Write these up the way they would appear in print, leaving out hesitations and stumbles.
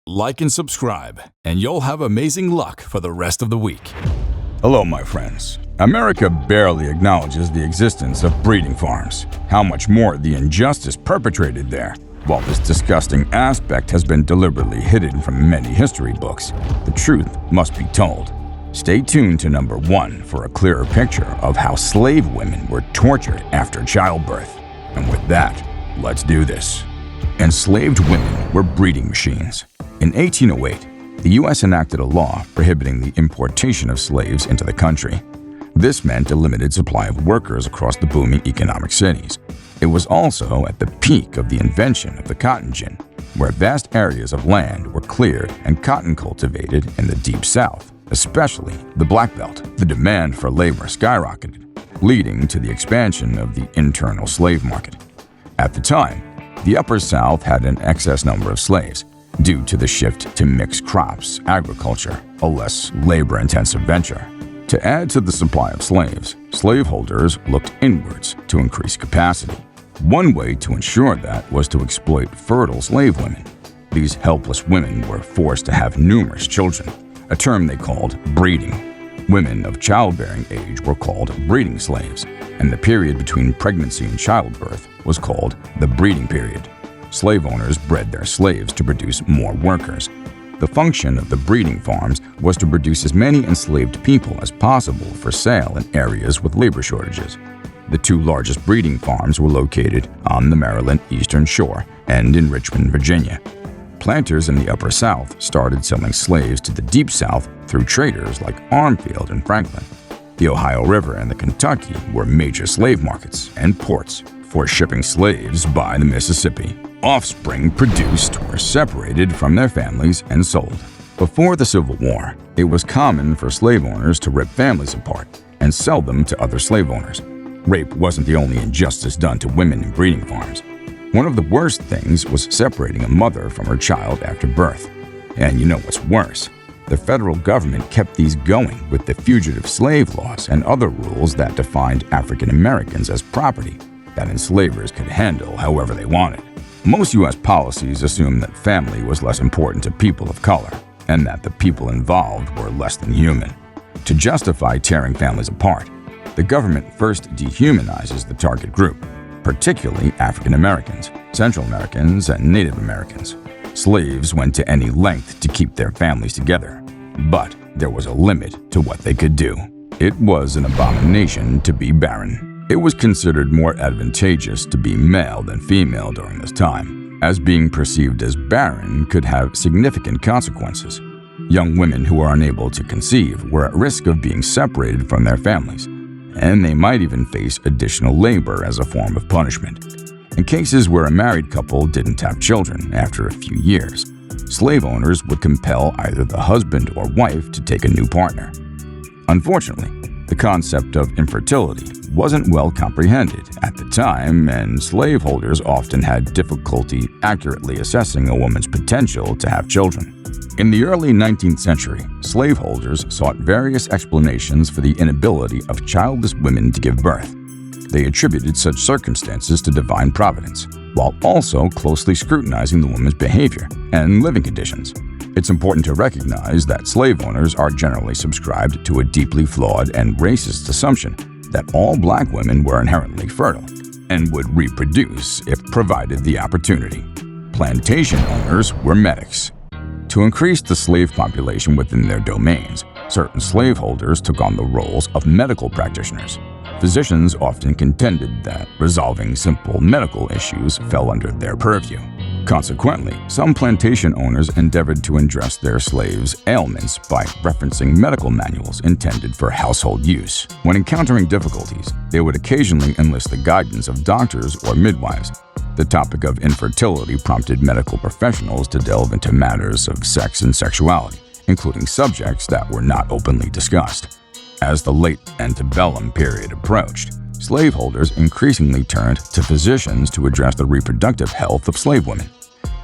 like and subscribe, and you'll have amazing luck for the rest of the week. Hello, my friends. America barely acknowledges the existence of breeding farms. How much more the injustice perpetrated there. While this disgusting aspect has been deliberately hidden from many history books, the truth must be told. Stay tuned to number 1 for a clearer picture of how slave women were tortured after childbirth. And with that, let's do this. Enslaved women were breeding machines. In 1808, the U.S. enacted a law prohibiting the importation of slaves into the country. This meant a limited supply of workers across the booming economic cities. It was also at the peak of the invention of the cotton gin, where vast areas of land were cleared and cotton cultivated in the Deep South, especially the Black Belt. The demand for labor skyrocketed, leading to the expansion of the internal slave market. At the time, the Upper South had an excess number of slaves due to the shift to mixed crops agriculture, a less labor-intensive venture. To add to the supply of slaves, slaveholders looked inwards to increase capacity. One way to ensure that was to exploit fertile slave women. These helpless women were forced to have numerous children, a term they called breeding. Women of childbearing age were called breeding slaves, and the period between pregnancy and childbirth was called the breeding period. Slave owners bred their slaves to produce more workers. The function of the breeding farms was to produce as many enslaved people as possible for sale in areas with labor shortages. The 2 largest breeding farms were located on the Maryland Eastern Shore and in Richmond, Virginia. Planters in the Upper South started selling slaves to the Deep South through traders like Armfield and Franklin. The Ohio River and the Kentucky were major slave markets and ports for shipping slaves by the Mississippi. Offspring produced were separated from their families and sold. Before the Civil War, it was common for slave owners to rip families apart and sell them to other slave owners. Rape wasn't the only injustice done to women in breeding farms. One of the worst things was separating a mother from her child after birth. And you know what's worse? The federal government kept these going with the fugitive slave laws and other rules that defined African Americans as property that enslavers could handle however they wanted. Most U.S. policies assumed that family was less important to people of color and that the people involved were less than human. To justify tearing families apart, the government first dehumanizes the target group, particularly African Americans, Central Americans, and Native Americans. Slaves went to any length to keep their families together, but there was a limit to what they could do. It was an abomination to be barren. It was considered more advantageous to be male than female during this time, as being perceived as barren could have significant consequences. Young women who were unable to conceive were at risk of being separated from their families, and they might even face additional labor as a form of punishment. In cases where a married couple didn't have children after a few years, slave owners would compel either the husband or wife to take a new partner. Unfortunately, the concept of infertility wasn't well comprehended at the time, and slaveholders often had difficulty accurately assessing a woman's potential to have children. In the early 19th century, slaveholders sought various explanations for the inability of childless women to give birth. They attributed such circumstances to divine providence, while also closely scrutinizing the woman's behavior and living conditions. It's important to recognize that slave owners are generally subscribed to a deeply flawed and racist assumption that all black women were inherently fertile and would reproduce if provided the opportunity. Plantation owners were medics. To increase the slave population within their domains, certain slaveholders took on the roles of medical practitioners. Physicians often contended that resolving simple medical issues fell under their purview. Consequently, some plantation owners endeavored to address their slaves' ailments by referencing medical manuals intended for household use. When encountering difficulties, they would occasionally enlist the guidance of doctors or midwives. The topic of infertility prompted medical professionals to delve into matters of sex and sexuality, including subjects that were not openly discussed. As the late antebellum period approached, slaveholders increasingly turned to physicians to address the reproductive health of slave women.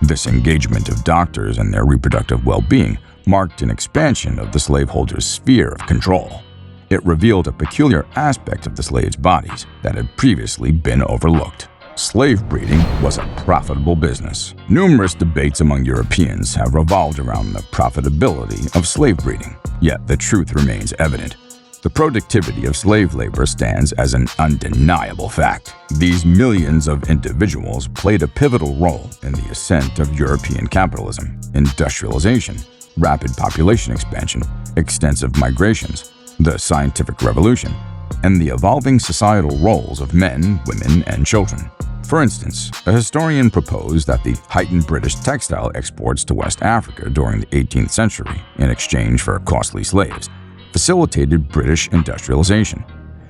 This engagement of doctors and their reproductive well-being marked an expansion of the slaveholders' sphere of control. It revealed a peculiar aspect of the slaves' bodies that had previously been overlooked. Slave breeding was a profitable business. Numerous debates among Europeans have revolved around the profitability of slave breeding, yet the truth remains evident. The productivity of slave labor stands as an undeniable fact. These millions of individuals played a pivotal role in the ascent of European capitalism, industrialization, rapid population expansion, extensive migrations, the scientific revolution, and the evolving societal roles of men, women, and children. For instance, a historian proposed that the heightened British textile exports to West Africa during the 18th century, in exchange for costly slaves, facilitated British industrialization.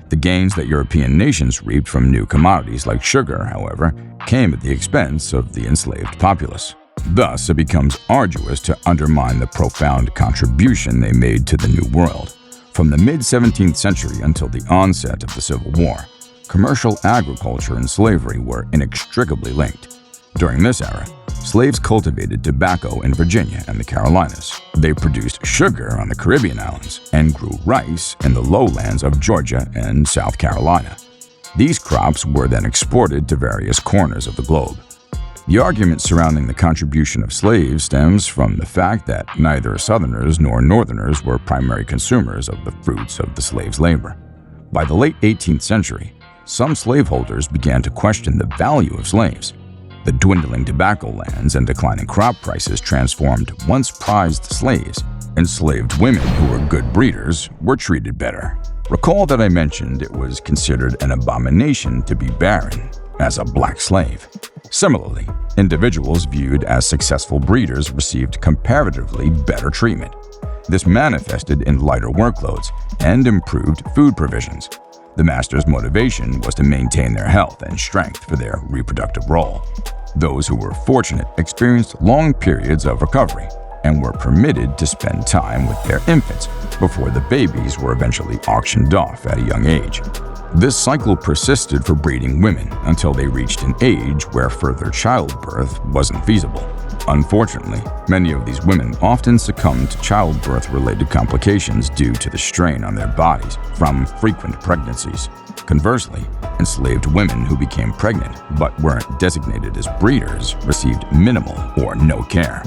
The gains that European nations reaped from new commodities like sugar, however, came at the expense of the enslaved populace. Thus, it becomes arduous to undermine the profound contribution they made to the New World. From the mid-17th century until the onset of the Civil War, commercial agriculture and slavery were inextricably linked. During this era, slaves cultivated tobacco in Virginia and the Carolinas. They produced sugar on the Caribbean islands and grew rice in the lowlands of Georgia and South Carolina. These crops were then exported to various corners of the globe. The argument surrounding the contribution of slaves stems from the fact that neither Southerners nor Northerners were primary consumers of the fruits of the slaves' labor. By the late 18th century, some slaveholders began to question the value of slaves. The dwindling tobacco lands and declining crop prices transformed once prized slaves. Enslaved women who were good breeders were treated better. Recall that I mentioned it was considered an abomination to be barren as a black slave. Similarly, individuals viewed as successful breeders received comparatively better treatment. This manifested in lighter workloads and improved food provisions. The master's motivation was to maintain their health and strength for their reproductive role. Those who were fortunate experienced long periods of recovery and were permitted to spend time with their infants before the babies were eventually auctioned off at a young age. This cycle persisted for breeding women until they reached an age where further childbirth wasn't feasible. Unfortunately, many of these women often succumbed to childbirth-related complications due to the strain on their bodies from frequent pregnancies. Conversely, enslaved women who became pregnant but weren't designated as breeders received minimal or no care.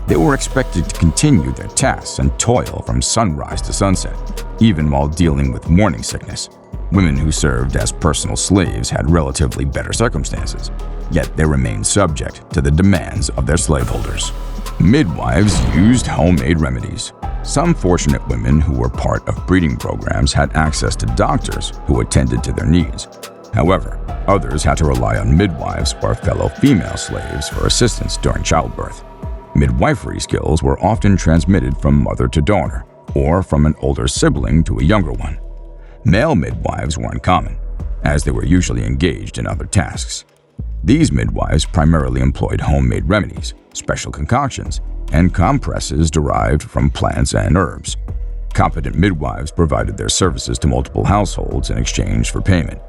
They were expected to continue their tasks and toil from sunrise to sunset, even while dealing with morning sickness. Women who served as personal slaves had relatively better circumstances, yet they remained subject to the demands of their slaveholders. Midwives used homemade remedies. Some fortunate women who were part of breeding programs had access to doctors who attended to their needs. However, others had to rely on midwives or fellow female slaves for assistance during childbirth. Midwifery skills were often transmitted from mother to daughter, or from an older sibling to a younger one. Male midwives weren't common, as they were usually engaged in other tasks. These midwives primarily employed homemade remedies, special concoctions, and compresses derived from plants and herbs. Competent midwives provided their services to multiple households in exchange for payment,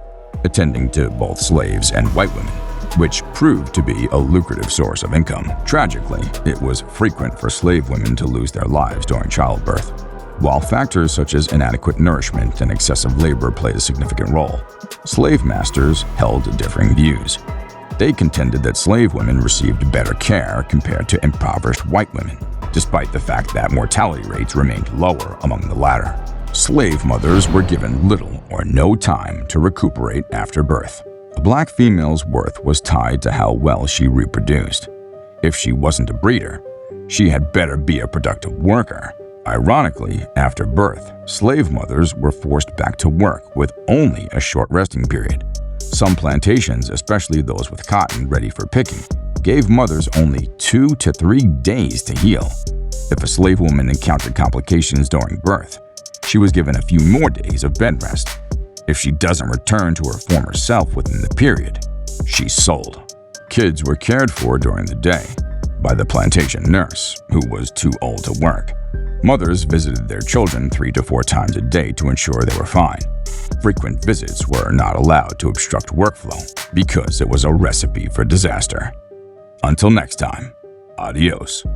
attending to both slaves and white women, which proved to be a lucrative source of income. Tragically, it was frequent for slave women to lose their lives during childbirth. While factors such as inadequate nourishment and excessive labor played a significant role, slave masters held differing views. They contended that slave women received better care compared to impoverished white women, despite the fact that mortality rates remained lower among the latter. Slave mothers were given little or no time to recuperate after birth. A black female's worth was tied to how well she reproduced. If she wasn't a breeder, she had better be a productive worker. Ironically, after birth, slave mothers were forced back to work with only a short resting period. Some plantations, especially those with cotton ready for picking, gave mothers only 2 to 3 days to heal. If a slave woman encountered complications during birth, she was given a few more days of bed rest. If she doesn't return to her former self within the period, she's sold. Kids were cared for during the day by the plantation nurse, who was too old to work. Mothers visited their children 3 to 4 times a day to ensure they were fine. Frequent visits were not allowed to obstruct workflow because it was a recipe for disaster. Until next time, adios.